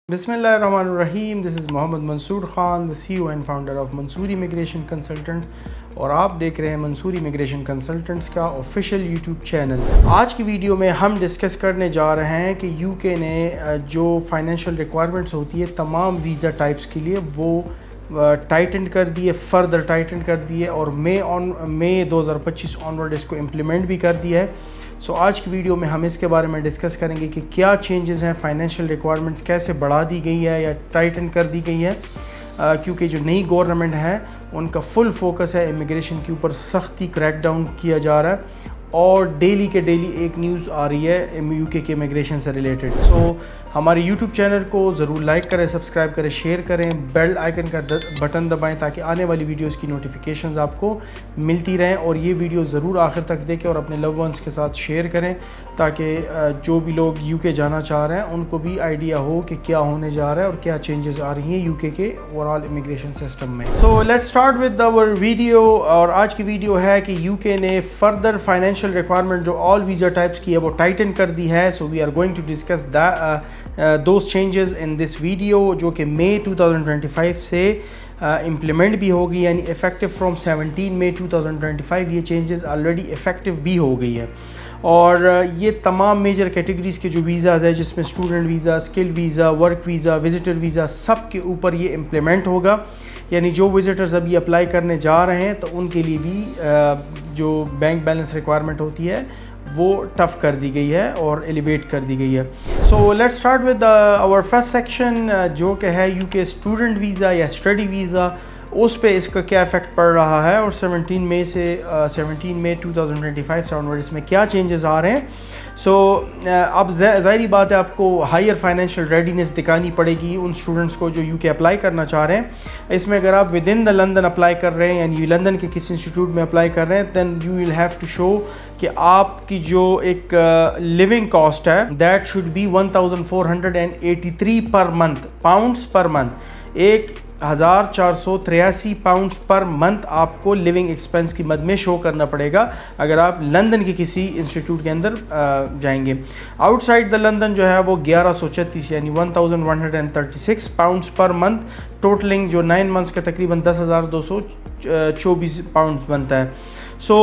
Bismillahirrahmanirrahim. This is Mohammad Mansoor Khan, the CEO and founder of Mansoor Immigration Consultants اور آپ دیکھ رہے ہیں منصور امیگریشن کنسلٹنٹس کا آفیشیل یوٹیوب چینل۔ آج کی ویڈیو میں ہم ڈسکس کرنے جا رہے ہیں کہ یو کے نے جو فائنینشیل ریکوائرمنٹس ہوتی ہے تمام ویزا ٹائپس کے لیے وہ ٹائٹن کر دیے، فردر ٹائٹن کر دیے اور مئی 2025 آنورڈ اس کو امپلیمنٹ بھی کر دیا ہے۔ سو آج کی ویڈیو میں ہم اس کے بارے میں ڈسکس کریں گے کہ کیا چینجز ہیں، فائنینشیل ریکوائرمنٹس کیسے بڑھا دی گئی ہے یا ٹائٹن کر دی گئی ہے، کیونکہ جو نئی گورنمنٹ ہے ان کا فل فوکس ہے امیگریشن کے اوپر، سختی کریک ڈاؤن کیا جا رہا ہے اور ڈیلی کے ڈیلی ایک نیوز آ رہی ہے یو کے امیگریشن سے ریلیٹڈ۔ سو ہمارے یوٹیوب چینل کو ضرور لائک کریں، سبسکرائب کریں، شیئر کریں، بیل آئیکن کا بٹن دبائیں تاکہ آنے والی ویڈیوز کی نوٹیفیکیشنز آپ کو ملتی رہیں، اور یہ ویڈیو ضرور آخر تک دیکھیں اور اپنے لو ونس کے ساتھ شیئر کریں تاکہ جو بھی لوگ یو کے جانا چاہ رہے ہیں ان کو بھی آئیڈیا ہو کہ کیا ہونے جا رہا ہے اور کیا چینجز آ رہی ہیں یو کے اوور آل امیگریشن سسٹم میں۔ So let's start with our video, اور آج کی ویڈیو ہے کہ یو کے نے فردر فائنینشیل ریکوائرمنٹ جو آل ویزا ٹائپس کی ہے وہ ٹائٹن کر دی ہے۔ So we are going to discuss those changes in this video, جو کہ مئی 2025 سے امپلیمنٹ بھی ہوگی، یعنی افیکٹو فرام 17 مئی 2025 یہ چینجز آلریڈی افیکٹو بھی ہو گئی ہے، اور یہ تمام میجر کیٹیگریز کے جو ویزاز ہے جس میں student visa, skill visa, work visa, visitor visa, سب کے اوپر یہ امپلیمنٹ ہوگا۔ یعنی جو وزٹرز ابھی اپلائی کرنے جا رہے ہیں تو ان کے لیے بھی جو بینک بیلنس ریکوائرمنٹ ہوتی ہے وہ ٹف کر دی گئی ہے اور ایلیویٹ کر دی گئی ہے۔ So let's start with our first section, جو کہ ہے یو کے اسٹوڈنٹ ویزا یا اسٹڈی ویزا، اس پہ اس کا کیا افیکٹ پڑ رہا ہے اور 17 مئی 2025 سے آنورڈ اس میں کیا چینجز آ رہے ہیں۔ سو اب ظاہری بات ہے آپ کو ہائر فائنینشیل ریڈینس دکھانی پڑے گی ان اسٹوڈنٹس کو جو یو کے اپلائی کرنا چاہ رہے ہیں۔ اس میں اگر آپ with in the London apply کر رہے ہیں، یعنی لندن کے کسی انسٹیٹیوٹ میں اپلائی کر رہے ہیں، then you will have to show کہ آپ کی جو ایک لیونگ کاسٹ ہے that should be 1483 per month, pounds per month, 1483 pounds per month آپ کو لیونگ ایکسپینس کی مد میں شو کرنا پڑے گا اگر آپ لندن کے کسی انسٹیٹیوٹ کے اندر جائیں گے۔ آؤٹ سائڈ دا لندن جو ہے وہ 1136 یعنی 1136 پاؤنڈس پر منتھ، ٹوٹلنگ جو 9 منتھس کا تقریباً 10,224 پاؤنڈس بنتا ہے۔ سو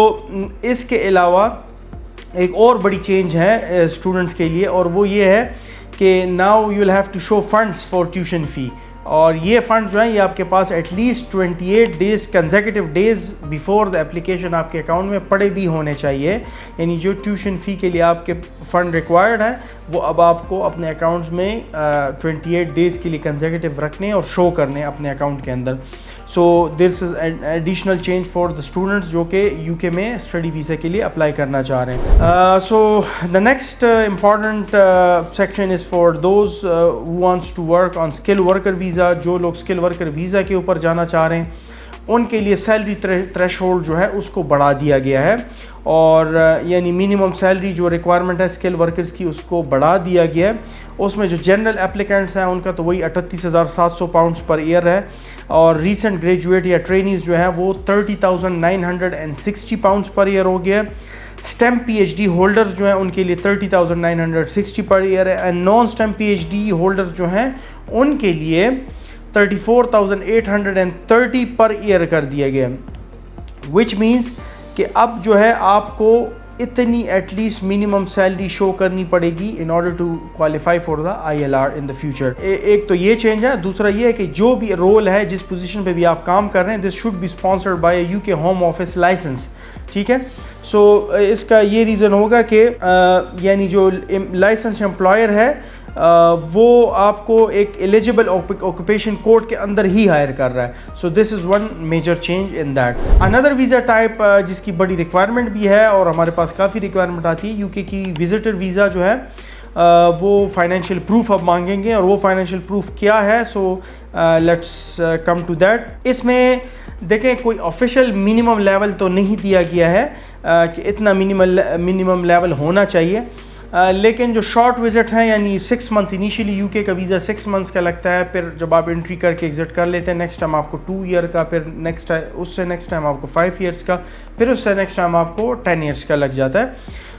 اس کے علاوہ ایک اور بڑی چینج ہے اسٹوڈنٹس کے لیے، اور وہ یہ ہے کہ now you will have to show funds for tuition fee, اور یہ فنڈ جو ہیں یہ آپ کے پاس at least 28 days consecutive days before the application آپ کے اکاؤنٹ میں پڑے بھی ہونے چاہیے۔ یعنی جو ٹیوشن فی کے لیے آپ کے فنڈ ریکوائرڈ ہے وہ اب آپ کو اپنے اکاؤنٹس میں 28 ڈیز کے لیے کنزیکٹیو رکھنے اور شو کرنے اپنے اکاؤنٹ کے اندر۔ So this is additional change for the students جو کہ یو کے میں اسٹڈی ویزا کے لیے اپلائی کرنا چاہ رہے ہیں۔ So the next important section is for those who wants to work on skill worker visa. جو لوگ اسکل ورکر ویزا کے اوپر جانا چاہ رہے ہیں ان کے لیے سیلری تھریش ہولڈ جو ہے اس کو بڑھا دیا گیا ہے، اور یعنی منیمم سیلری جو ریکوائرمنٹ ہے اسکل ورکرز کی اس کو بڑھا دیا گیا ہے۔ اس میں جو جنرل اپلیکینٹس ہیں ان کا تو وہی 38,700 پاؤنڈس پر ایئر ہے، اور ریسنٹ گریجویٹ یا ٹرینیز جو ہیں وہ 30,960 پاؤنڈس پر ایئر ہو گیا ہے۔ STEM P H D holder جو ہیں ان کے لیے 30,960 پر ایئر ہے، and non STEM P H D holder جو ہیں ان کے لیے 34,830 پر ایئر کر دیا گیا، وچ مینس کہ اب جو ہے آپ کو اتنی at least minimum salary show کرنی پڑے گی in order to qualify for the I L R in the future. ایک تو یہ چینج ہے، دوسرا یہ ہے کہ جو بھی رول ہے جس پوزیشن پہ بھی آپ کام کر رہے ہیں this should be sponsored by a UK home office licence, ٹھیک ہے۔ سو اس کا یہ ریزن ہوگا کہ یعنی جو لائسنس امپلائر ہے وہ آپ کو ایک ایلیجیبل آکوپیشن کوڈ کے اندر ہی ہائر کر رہا ہے۔ So this is one major change in that. اندر ویزا ٹائپ جس کی بڑی ریکوائرمنٹ بھی ہے اور ہمارے پاس کافی ریکوائرمنٹ آتی ہے، یو کے کی وزٹر ویزا جو ہے وہ فائنینشیل پروف اب مانگیں گے، اور وہ فائنینشیل پروف کیا ہے؟ So let's come to that. اس میں دیکھیں کوئی آفیشیل منیمم لیول تو نہیں دیا گیا ہے کہ اتنا منیمم لیول ہونا چاہیے، لیکن جو شارٹ وزٹس ہیں یعنی 6 منتھ انیشیلی یو کے کا ویزا 6 منتھس کا لگتا ہے، پھر جب آپ انٹری کر کے ایگزٹ کر لیتے ہیں نیکسٹ ٹائم آپ کو 2 ایئر کا، پھر اس سے نیکسٹ ٹائم آپ کو 5 ایئرس کا، پھر اس سے نیکسٹ ٹائم آپ کو 10 ایئرس کا لگ جاتا ہے۔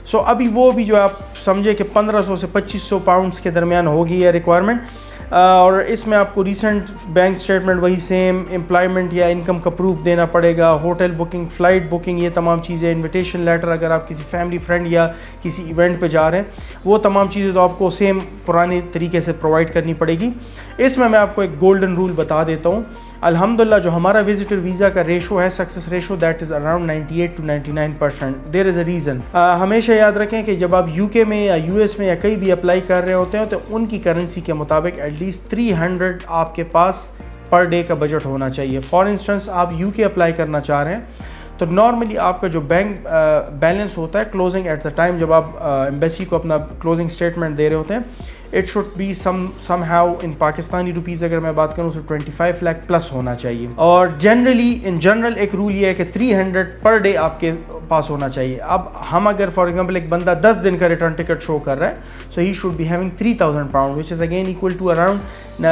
سو ابھی وہ بھی جو آپ سمجھے کہ 1500 سے 2500 پاؤنڈس کے درمیان ہوگی یہ ریکوائرمنٹ، اور اس میں آپ کو ریسنٹ بینک سٹیٹمنٹ وہی سیم، امپلائمنٹ یا انکم کا پروف دینا پڑے گا، ہوٹل بکنگ، فلائٹ بکنگ، یہ تمام چیزیں، انویٹیشن لیٹر اگر آپ کسی فیملی فرینڈ یا کسی ایونٹ پہ جا رہے ہیں، وہ تمام چیزیں تو آپ کو سیم پرانے طریقے سے پرووائڈ کرنی پڑے گی۔ اس میں آپ کو ایک گولڈن رول بتا دیتا ہوں۔ الحمدللہ جو ہمارا وزٹر ویزا کا ریشو ہے، success ratio, that is around 98 to 99%۔ There is a reason. ہمیشہ یاد رکھیں کہ جب آپ یو کے میں یا یو ایس میں یا کہیں بھی اپلائی کر رہے ہوتے ہیں تو ان کی کرنسی کے مطابق ایٹ لیسٹ 300 آپ کے پاس پر ڈے کا بجٹ ہونا چاہیے۔ فار انسٹنس آپ یو کے اپلائی کرنا چاہ رہے ہیں تو نارملی آپ کا جو بینک بیلنس ہوتا ہے کلوزنگ ایٹ دا ٹائم، جب آپ ایمبیسی کو اپنا کلوزنگ اسٹیٹمنٹ دے رہے ہوتے ہیں، it should be somehow in Pakistani rupees اگر میں بات کروں تو 25 لاکھ پلس ہونا چاہیے۔ اور جنرل ایک رول یہ ہے کہ 300 پر ڈے آپ کے پاس ہونا چاہیے۔ اب ہم اگر فار ایگزامپل ایک بندہ 10 دن کا ریٹرن ٹکٹ شو کر رہا ہے، so he should be having 3000 pound which is again equal to around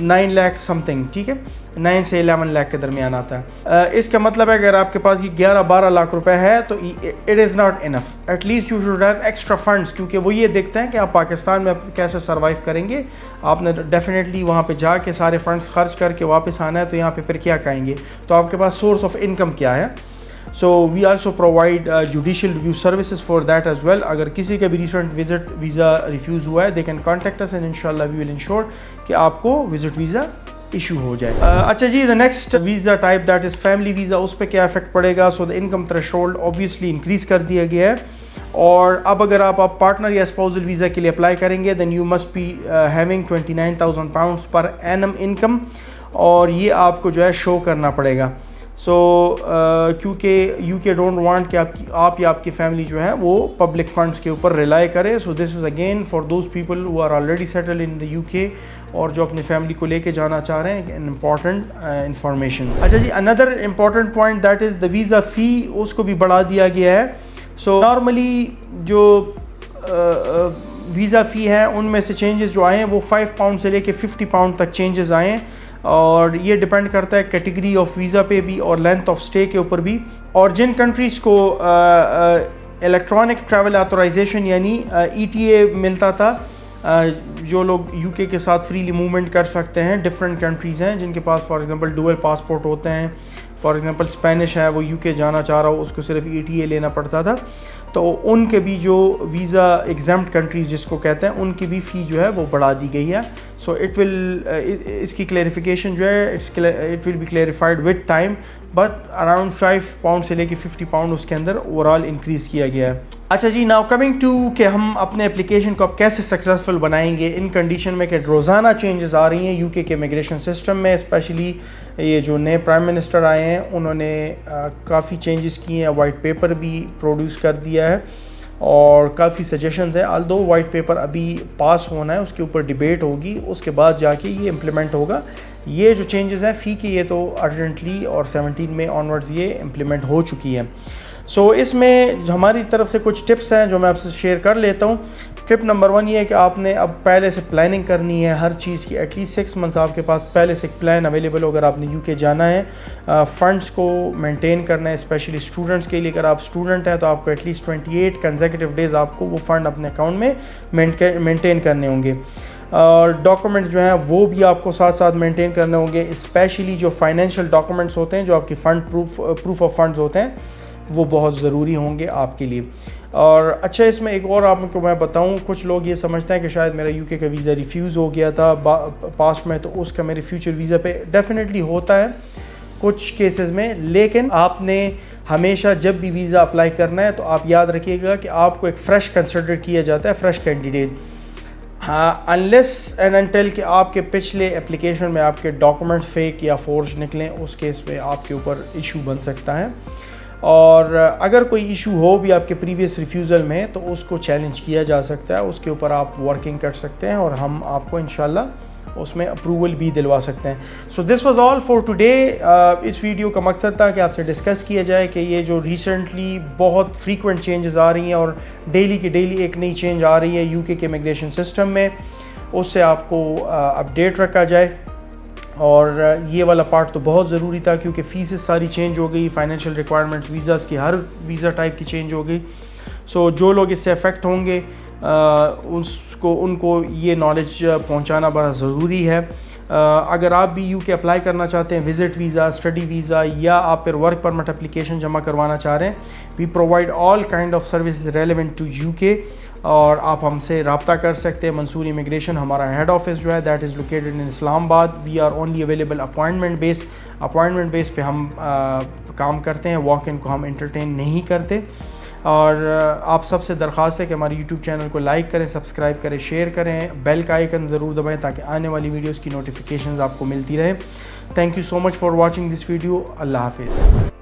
9 lakh something, ٹھیک ہے، 9 سے 11 لاکھ کے درمیان آتا ہے۔ اس کا مطلب ہے اگر آپ کے پاس یہ 11-12 لاکھ روپے ہے تو it is not enough, at least you should have extra funds, کیونکہ وہ یہ دیکھتے ہیں کہ آپ پاکستان میں کیسے سروائیو کریں گے۔ آپ نے ڈیفینیٹلی وہاں پہ جا کے سارے فنڈس خرچ کر کے واپس آنا ہے تو یہاں پہ پھر کیا کہیں گے، تو آپ کے پاس سورس آف انکم کیا ہے۔ So we also provide judicial review services for that as well. اگر کسی کا بھی ریسنٹ وزٹ ویزا ریفیوز ہوا ہے، they can contact us and انشاءاللہ وی ول انشور کہ آپ کو وزٹ ویزا ایشو ہو جائے۔ اچھا جی، the next visa type that is family visa, اس پہ کیا افیکٹ پڑے گا؟ So the income threshold obviously increase کر دیا گیا ہے، اور اب اگر آپ پارٹنر یا اسپاؤزل ویزا کے لیے اپلائی کریں گے then you must be having 29,000 pounds per annum income, اور یہ آپ کو جو ہے شو کرنا پڑے گا۔ سو کیونکہ یو کے ڈونٹ وانٹ کہ آپ یا آپ کی فیملی جو ہے وہ پبلک فنڈس کے اوپر ریلائی کرے۔ So this is again for those people who are already settle in the UK اور جو اپنی فیملی کو لے کے جانا چاہ رہے ہیں، ان امپورٹنٹ انفارمیشن۔ اچھا جی، اندر important point that is the visa fee, اس کو بھی بڑھا دیا گیا ہے۔ سو نارملی جو ویزا فی ہے ان میں سے چینجز جو آئے ہیں وہ 5 پاؤنڈ سے لے کے 50 پاؤنڈ تک چینجز آئے ہیں، اور یہ ڈیپینڈ کرتا ہے کیٹیگری آف ویزا پہ بھی اور لینتھ آف اسٹے کے اوپر بھی۔ اور جن کنٹریز کو الیکٹرانک ٹریول آتھورائزیشن یعنی ETA ملتا تھا، جو لوگ یو کے ساتھ فریلی موومنٹ کر سکتے ہیں، ڈفرینٹ کنٹریز ہیں جن کے پاس فار ایگزامپل ڈوئل پاسپورٹ ہوتے ہیں، فار ایگزامپل اسپینش ہے، وہ یو کے جانا چاہ رہا ہو، اس کو صرف ETA لینا پڑتا تھا، تو ان کے بھی جو ویزا ایگزمپٹ کنٹریز جس کو کہتے ہیں، ان کی بھی فی جو ہے وہ بڑھا دی گئی ہے۔ سو اٹ ول، اس کی کلیریفیکیشن جو ہے it will be clarified with time, but around 5 pound سے لے کے 50 پاؤنڈ اس کے اندر اوور آل انکریز کیا گیا ہے۔ اچھا جی، ناؤ کمنگ ٹو کہ ہم اپنے اپلیکیشن کو اب کیسے سکسیزفل بنائیں گے ان کنڈیشن میں کہ روزانہ چینجز آ رہی ہیں یو کے امیگریشن سسٹم میں، اسپیشلی یہ جو نئے پرائم منسٹر آئے ہیں انہوں نے کافی چینجز کیے ہیں، وائٹ پیپر بھی پروڈیوس کر دیا ہے اور کافی سجیشنز ہیں، آلدو وائٹ پیپر ابھی پاس ہونا ہے، اس کے اوپر ڈیبیٹ ہوگی، اس کے بعد جا کے یہ امپلیمنٹ ہوگا۔ یہ جو چینجز ہیں فی کے، یہ تو ارجنٹلی اور 17 میں آنورڈز یہ امپلیمنٹ ہو چکی ہیں۔ سو اس میں ہماری طرف سے کچھ ٹپس ہیں جو میں آپ سے شیئر کر لیتا ہوں۔ ٹپ نمبر 1 یہ ہے کہ آپ نے اب پہلے سے پلاننگ کرنی ہے ہر چیز کی، ایٹ لیسٹ 6 منتھس آپ کے پاس پہلے سے ایک پلان اویلیبل ہو۔ اگر آپ نے یو کے جانا ہے، فنڈس کو مینٹین کرنا ہے، اسپیشلی اسٹوڈنٹس کے لیے، اگر آپ اسٹوڈنٹ ہیں تو آپ کو ایٹ لیسٹ 28 کنزیکٹیو ڈیز آپ کو وہ فنڈ اپنے اکاؤنٹ میں مینٹین کرنے ہوں گے، اور ڈاکومنٹ جو ہیں وہ بھی آپ کو ساتھ ساتھ مینٹین کرنے ہوں گے، اسپیشلی جو فائنینشیل ڈاکومنٹس ہوتے ہیں، جو آپ کی فنڈ پروف آف فنڈز ہوتے ہیں، وہ بہت ضروری ہوں گے آپ کے لیے۔ اور اچھا، اس میں ایک اور آپ کو میں بتاؤں، کچھ لوگ یہ سمجھتے ہیں کہ شاید میرا یو کے کا ویزا ریفیوز ہو گیا تھا پاسٹ میں، تو اس کا میرے فیوچر ویزا پہ ڈیفینیٹلی ہوتا ہے کچھ کیسز میں، لیکن آپ نے ہمیشہ جب بھی ویزا اپلائی کرنا ہے تو آپ یاد رکھیے گا کہ آپ کو ایک فریش کنسیڈر کیا جاتا ہے، fresh candidate, unless and until کہ آپ کے پچھلے اپلیکیشن میں آپ کے ڈاکومنٹ فیک یا فورج نکلیں، اس کیس میں آپ کے اوپر ایشو بن سکتا ہے۔ اور اگر کوئی ایشو ہو بھی آپ کے پریویس ریفیوزل میں تو اس کو چیلنج کیا جا سکتا ہے، اس کے اوپر آپ ورکنگ کر سکتے ہیں اور ہم آپ کو انشاءاللہ اس میں اپروول بھی دلوا سکتے ہیں۔ So this was all for today. اس ویڈیو کا مقصد تھا کہ آپ سے ڈسکس کیا جائے کہ یہ جو ریسنٹلی بہت فریکوینٹ چینجز آ رہی ہیں اور ڈیلی کی ڈیلی ایک نئی چینج آ رہی ہے یو کے امیگریشن سسٹم میں، اس سے آپ کو اپڈیٹ رکھا جائے۔ اور یہ والا پارٹ تو بہت ضروری تھا کیونکہ فیسز ساری چینج ہو گئی، فائنینشیل ریکوائرمنٹس ویزاز کی ہر ویزا ٹائپ کی چینج ہو گئی۔ سو جو لوگ اس سے افیکٹ ہوں گے ان کو یہ نالج پہنچانا بڑا ضروری ہے. اگر آپ بھی یو کے اپلائی کرنا چاہتے ہیں, وزٹ ویزا, اسٹڈی ویزا, یا آپ پھر ورک پرمٹ اپلیکیشن جمع کروانا چاہ رہے ہیں, we provide all kind of services relevant to UK, اور آپ ہم سے رابطہ کر سکتے ہیں. منصور امیگریشن ہمارا ہیڈ آفس جو ہے that is located in Islamabad. We are only available appointment base پہ ہم کام کرتے ہیں, واک ان کو ہم انٹرٹین نہیں کرتے. اور آپ سب سے درخواست ہے کہ ہمارے یوٹیوب چینل کو لائک کریں, سبسکرائب کریں, شیئر کریں, بیل کا آئیکن ضرور دبائیں تاکہ آنے والی ویڈیوز کی نوٹیفیکیشنز آپ کو ملتی رہیں. Thank you so much for watching this video. اللہ حافظ.